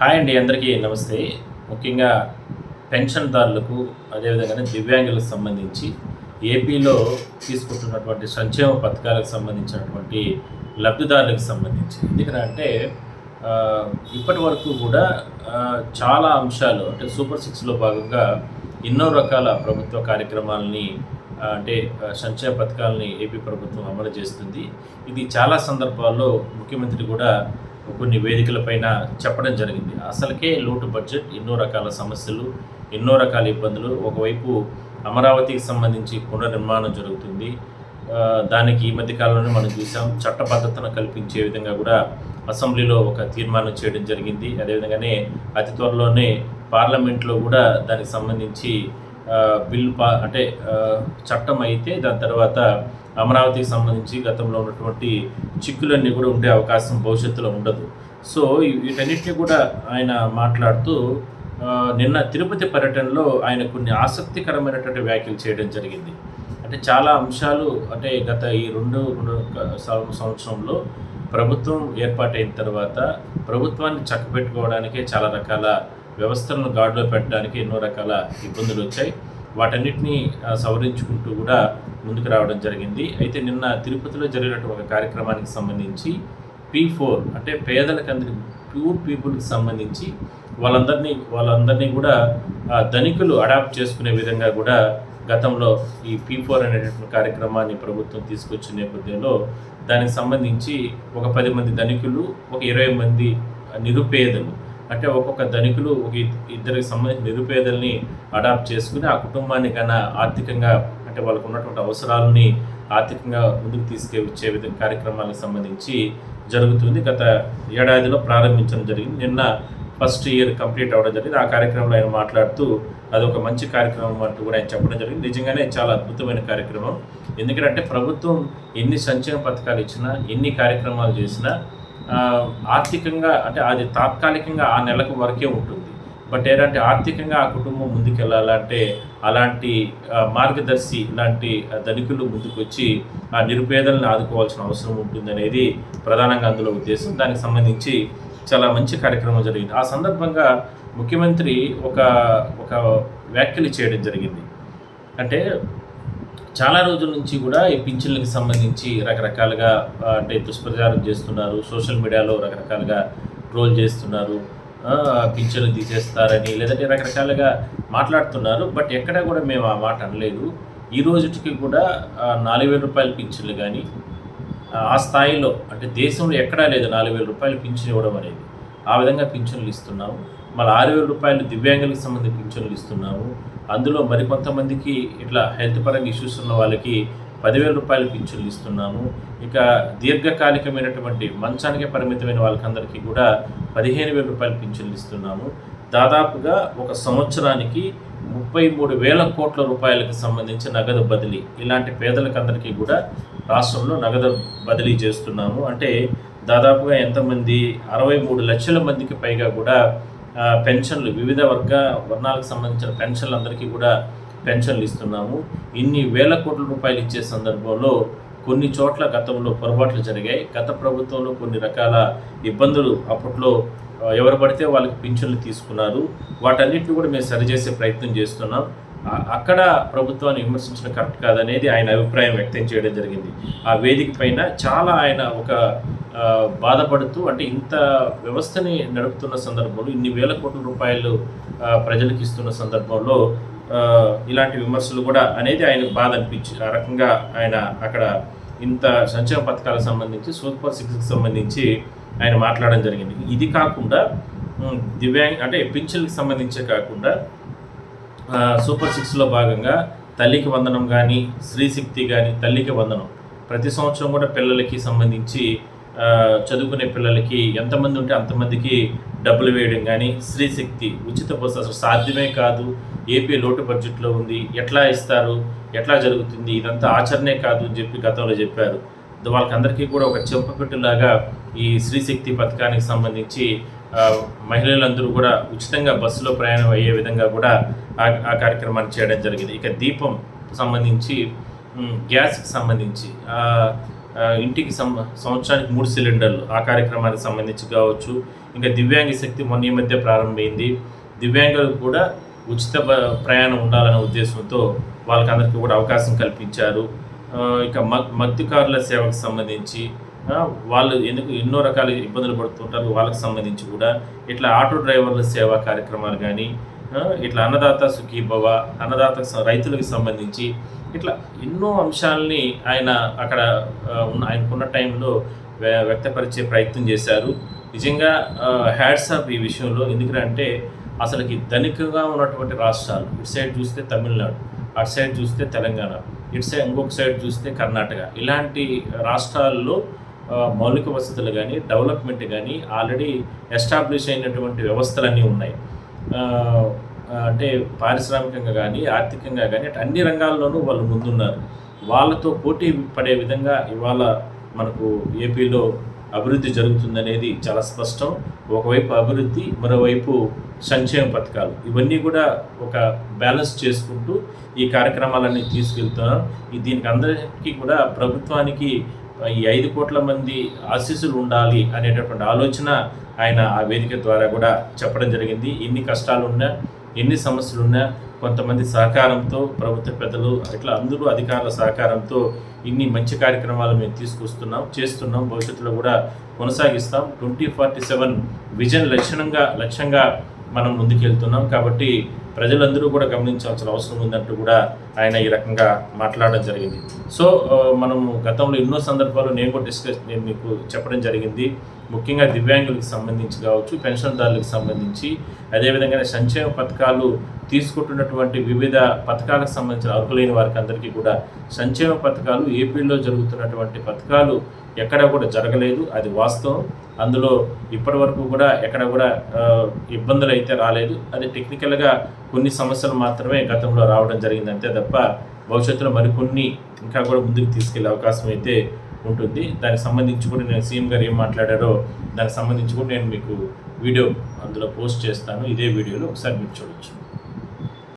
Hi అండి, అందరికీ నమస్తే. ముఖ్యంగా పెన్షన్దారులకు, అదేవిధంగా దివ్యాంగులకు సంబంధించి ఏపీలో తీసుకుంటున్నటువంటి సంక్షేమ పథకాలకు సంబంధించినటువంటి లబ్ధిదారులకు సంబంధించి ఎందుకంటే ఇప్పటి వరకు కూడా చాలా అంశాలు అంటే సూపర్ సిక్స్లో భాగంగా ఎన్నో రకాల ప్రభుత్వ కార్యక్రమాలని అంటే సంక్షేమ పథకాలని ఏపీ ప్రభుత్వం అమలు చేస్తుంది. ఇది చాలా సందర్భాల్లో ముఖ్యమంత్రి కూడా కొన్ని వేదికలపైన చెప్పడం జరిగింది. అసలుకే లోటు బడ్జెట్, ఎన్నో రకాల సమస్యలు, ఎన్నో రకాల ఇబ్బందులు. ఒకవైపు అమరావతికి సంబంధించి పునర్నిర్మాణం జరుగుతుంది. దానికి ఈ మధ్యకాలంలోనే మనం చూసాం, చట్టబద్ధతను కల్పించే విధంగా కూడా అసెంబ్లీలో ఒక తీర్మానం చేయడం జరిగింది. అదేవిధంగానే అతి త్వరలోనే పార్లమెంట్లో కూడా దానికి సంబంధించి బిల్లు అంటే చట్టం అయితే దాని తర్వాత అమరావతికి సంబంధించి గతంలో ఉన్నటువంటి చిక్కులన్నీ కూడా ఉండే అవకాశం భవిష్యత్తులో ఉండదు. సో వీటన్నిటిని కూడా ఆయన మాట్లాడుతూ నిన్న తిరుపతి పర్యటనలో ఆయన కొన్ని ఆసక్తికరమైనటువంటి వ్యాఖ్యలు చేయడం జరిగింది. అంటే చాలా అంశాలు అంటే గత ఈ రెండు సంవత్సరంలో ప్రభుత్వం ఏర్పాటైన తర్వాత ప్రభుత్వాన్ని చక్కబెట్టుకోవడానికే చాలా రకాల వ్యవస్థలను గాడిలో పెట్టడానికి ఎన్నో రకాల ఇబ్బందులు వచ్చాయి. వాటన్నిటినీ సవరించుకుంటూ కూడా ముందుకు రావడం జరిగింది. అయితే నిన్న తిరుపతిలో జరిగినటువంటి ఒక కార్యక్రమానికి సంబంధించి P4 అంటే పేదలకందరి ప్యూర్ పీపుల్కి సంబంధించి వాళ్ళందరినీ కూడా ధనికులు అడాప్ట్ చేసుకునే విధంగా కూడా గతంలో ఈ P4 అనేటువంటి కార్యక్రమాన్ని ప్రభుత్వం తీసుకొచ్చిన నేపథ్యంలో దానికి సంబంధించి ఒక 10 మంది ధనికులు, ఒక 20 మంది నిరుపేదలు అంటే ఒక్కొక్క ధనికులు ఒక ఇద్దరికి సంబంధించిన నిరుపేదల్ని అడాప్ట్ చేసుకుని ఆ కుటుంబాన్ని కన్నా ఆర్థికంగా అంటే వాళ్ళకు ఉన్నటువంటి అవసరాలని ఆర్థికంగా ముందుకు తీసుకొచ్చే విధంగా కార్యక్రమాలకు సంబంధించి జరుగుతుంది. గత ఏడాదిలో ప్రారంభించడం జరిగింది. నిన్న ఫస్ట్ ఇయర్ కంప్లీట్ అవ్వడం జరిగింది. ఆ కార్యక్రమంలో ఆయన మాట్లాడుతూ అదొక మంచి కార్యక్రమం అంటూ కూడా ఆయన చెప్పడం జరిగింది. నిజంగానే చాలా అద్భుతమైన కార్యక్రమం. ఎందుకంటే ప్రభుత్వం ఎన్ని సంక్షేమ పథకాలు ఇచ్చినా, ఎన్ని కార్యక్రమాలు చేసినా ఆర్థికంగా అంటే అది తాత్కాలికంగా ఆ నెలకు వరకే ఉంటుంది. బట్ ఏంటంటే ఆర్థికంగా ఆ కుటుంబం ముందుకెళ్ళాలంటే అలాంటి మార్గదర్శి ఇలాంటి ధనికులు ముందుకు వచ్చి ఆ నిరుపేదలను ఆదుకోవాల్సిన అవసరం ఉంటుందనేది ప్రధానంగా అందులో ఉద్దేశం. దానికి సంబంధించి చాలా మంచి కార్యక్రమం జరిగింది. ఆ సందర్భంగా ముఖ్యమంత్రి ఒక వ్యాఖ్యలు చేయడం జరిగింది. అంటే చాలా రోజుల నుంచి కూడా ఈ పింఛన్లకు సంబంధించి రకరకాలుగా అంటే దుష్ప్రచారం చేస్తున్నారు. సోషల్ మీడియాలో రకరకాలుగా ట్రోల్ చేస్తున్నారు. పింఛన్లు తీసేస్తారని లేదంటే రకరకాలుగా మాట్లాడుతున్నారు. బట్ ఎక్కడా కూడా మేము ఆ మాట అనలేదు. ఈ రోజుకి కూడా 4,000 రూపాయల పింఛన్లు కానీ ఆ స్థాయిలో అంటే దేశంలో ఎక్కడా లేదు 4,000 రూపాయలు పింఛన్ ఇవ్వడం అనేది. ఆ విధంగా పింఛన్లు ఇస్తున్నాము. మళ్ళీ 6,000 రూపాయలు దివ్యాంగులకు సంబంధించి పింఛన్లు ఇస్తున్నాము. అందులో మరికొంతమందికి ఇట్లా హెల్త్ పరంగా ఇష్యూస్ ఉన్న వాళ్ళకి 10,000 రూపాయలు పింఛన్లు ఇస్తున్నాము. ఇక దీర్ఘకాలికమైనటువంటి మంచానికే పరిమితమైన వాళ్ళకందరికీ కూడా 15,000 రూపాయలు పింఛన్లు ఇస్తున్నాము. దాదాపుగా ఒక సంవత్సరానికి 33,000 కోట్ల రూపాయలకు సంబంధించి నగదు బదిలీ ఇలాంటి పేదలకందరికీ కూడా రాష్ట్రంలో నగదు బదిలీ చేస్తున్నాము. అంటే దాదాపుగా ఎంతమంది 63 లక్షల మందికి పైగా కూడా పెన్షన్లు వివిధ వర్ణాలకు సంబంధించిన పెన్షన్లందరికీ కూడా పెన్షన్లు ఇస్తున్నాము. ఇన్ని వేల కోట్ల రూపాయలు ఇచ్చే సందర్భంలో కొన్ని చోట్ల గతంలో పొరపాట్లు జరిగాయి. గత ప్రభుత్వంలో కొన్ని రకాల ఇబ్బందులు అప్పట్లో ఎవరు పడితే వాళ్ళకి పింఛన్లు తీసుకున్నారు. వాటన్నిటిని కూడా మేము సరిచేసే ప్రయత్నం చేస్తున్నాం. అక్కడ ప్రభుత్వాన్ని విమర్శించడం కరెక్ట్ కాదనేది ఆయన అభిప్రాయం వ్యక్తం చేయడం జరిగింది. ఆ వేదిక పైన చాలా ఆయన ఒక బాధపడుతూ అంటే ఇంత వ్యవస్థని నడుపుతున్న సందర్భంలో ఇన్ని వేల కోట్ల రూపాయలు ప్రజలకు ఇస్తున్న సందర్భంలో ఇలాంటి విమర్శలు కూడా అనేది ఆయన బాధ అనిపించి ఆ రకంగా ఆయన అక్కడ ఇంత సంక్షేమ పథకాలకు సంబంధించి సూపర్ సిక్స్కి సంబంధించి ఆయన మాట్లాడడం జరిగింది. ఇది కాకుండా అంటే పింఛన్కి సంబంధించే కాకుండా సూపర్ సిక్స్లో భాగంగా తల్లికి వందనం కానీ, స్త్రీశక్తి కానీ, తల్లికి వందనం ప్రతి సంవత్సరం కూడా పిల్లలకి సంబంధించి చదువుకునే పిల్లలకి ఎంతమంది ఉంటే అంతమందికి డబ్బులు వేయడం కానీ, స్త్రీశక్తి ఉచిత బస్సు అసలు సాధ్యమే కాదు, ఏపీ లోటు బడ్జెట్లో ఉంది, ఎట్లా ఇస్తారు, ఎట్లా జరుగుతుంది, ఇదంతా ఆచరణే కాదు అని చెప్పి గతంలో చెప్పారు. వాళ్ళకందరికీ కూడా ఒక చెంపపెట్టులాగా ఈ స్త్రీశక్తి పథకానికి సంబంధించి మహిళలందరూ కూడా ఉచితంగా బస్సులో ప్రయాణం అయ్యే విధంగా కూడా ఆ కార్యక్రమాన్ని చేయడం జరిగింది. ఇక దీపం సంబంధించి గ్యాస్కి సంబంధించి ఇంటికి సంవత్సరానికి 3 సిలిండర్లు ఆ కార్యక్రమానికి సంబంధించి కావచ్చు. ఇంకా దివ్యాంగ శక్తి మొన్న ఈ మధ్య ప్రారంభమైంది. దివ్యాంగులకు కూడా ఉచిత ప్రయాణం ఉండాలనే ఉద్దేశంతో వాళ్ళకందరికీ కూడా అవకాశం కల్పించారు. ఇక మత్స్యకారుల సేవకు సంబంధించి వాళ్ళు ఎన్నో రకాల ఇబ్బందులు పడుతుంటారు, వాళ్ళకి సంబంధించి కూడా ఇట్లా ఆటో డ్రైవర్ల సేవా కార్యక్రమాలు కానీ, ఇట్లా అన్నదాత సుఖీభవ, అన్నదాత రైతులకు సంబంధించి ఇట్లా ఎన్నో అంశాలని ఆయన అక్కడ ఆయనకున్న టైంలో వ్యక్తపరిచే ప్రయత్నం చేశారు. నిజంగా హ్యాట్స్ ఆఫ్ ఈ విషయంలో. ఎందుకంటే అసలుకి ధనికంగా ఉన్నటువంటి రాష్ట్రాలు, ఇటు సైడ్ చూస్తే తమిళనాడు, అటు సైడ్ చూస్తే తెలంగాణ, ఇటు సైడ్ ఇంకొక సైడ్ చూస్తే కర్ణాటక, ఇలాంటి రాష్ట్రాల్లో మౌలిక వసతులు కానీ డెవలప్మెంట్ కానీ ఆల్రెడీ ఎస్టాబ్లిష్ అయినటువంటి వ్యవస్థలన్నీ ఉన్నాయి. అంటే పారిశ్రామికంగా కానీ ఆర్థికంగా కానీ అన్ని రంగాల్లోనూ వాళ్ళు ముందున్నారు. వాళ్ళతో పోటీ పడే విధంగా ఇవాళ మనకు ఏపీలో అభివృద్ధి జరుగుతుందనేది చాలా స్పష్టం. ఒకవైపు అభివృద్ధి, మరోవైపు సంక్షేమ పథకాలు, ఇవన్నీ కూడా ఒక బ్యాలెన్స్ చేసుకుంటూ ఈ కార్యక్రమాలన్నీ తీసుకెళ్తున్నారు. దీనికి అందరికీ కూడా ప్రభుత్వానికి ఈ 5 కోట్ల మంది ఆశీస్సులు ఉండాలి అనేటటువంటి ఆలోచన ఆయన ఆ వేదిక ద్వారా కూడా చెప్పడం జరిగింది. ఎన్ని కష్టాలున్నా, ఎన్ని సమస్యలున్నా కొంతమంది సహకారంతో, ప్రభుత్వ పెద్దలు ఇట్లా అందరూ అధికారుల సహకారంతో ఇన్ని మంచి కార్యక్రమాలు మేము చేస్తున్నాం, భవిష్యత్తులో కూడా కొనసాగిస్తాం. 2047 విజన్ లక్ష్యంగా మనం ముందుకెళ్తున్నాం. కాబట్టి ప్రజలందరూ కూడా గమనించాల్సిన అవసరం ఉందంటూ కూడా ఆయన ఈ రకంగా మాట్లాడడం జరిగింది. సో మనము గతంలో ఎన్నో సందర్భాలు నేను మీకు చెప్పడం జరిగింది. ముఖ్యంగా దివ్యాంగులకు సంబంధించి కావచ్చు, పెన్షన్దారులకు సంబంధించి, అదేవిధంగా సంక్షేమ పథకాలు తీసుకుంటున్నటువంటి వివిధ పథకాలకు సంబంధించిన అర్హులైన వారికి అందరికీ కూడా సంక్షేమ పథకాలు ఏపీలో జరుగుతున్నటువంటి పథకాలు ఎక్కడా కూడా జరగలేదు, అది వాస్తవం. అందులో ఇప్పటి వరకు కూడా ఎక్కడ కూడా ఇబ్బందులు అయితే రాలేదు. అది టెక్నికల్గా కొన్ని సమస్యలు మాత్రమే గతంలో రావడం జరిగింది, అంతే తప్ప భవిష్యత్తులో మరికొన్ని ఇంకా కూడా ముందుకు తీసుకెళ్లే అవకాశం అయితే ఉంటుంది. దానికి సంబంధించి కూడా నేను సీఎం గారు ఏం మాట్లాడారో దానికి సంబంధించి కూడా నేను మీకు వీడియో అందులో పోస్ట్ చేస్తాను. ఇదే వీడియోలో ఒకసారి మీరు చూడొచ్చు.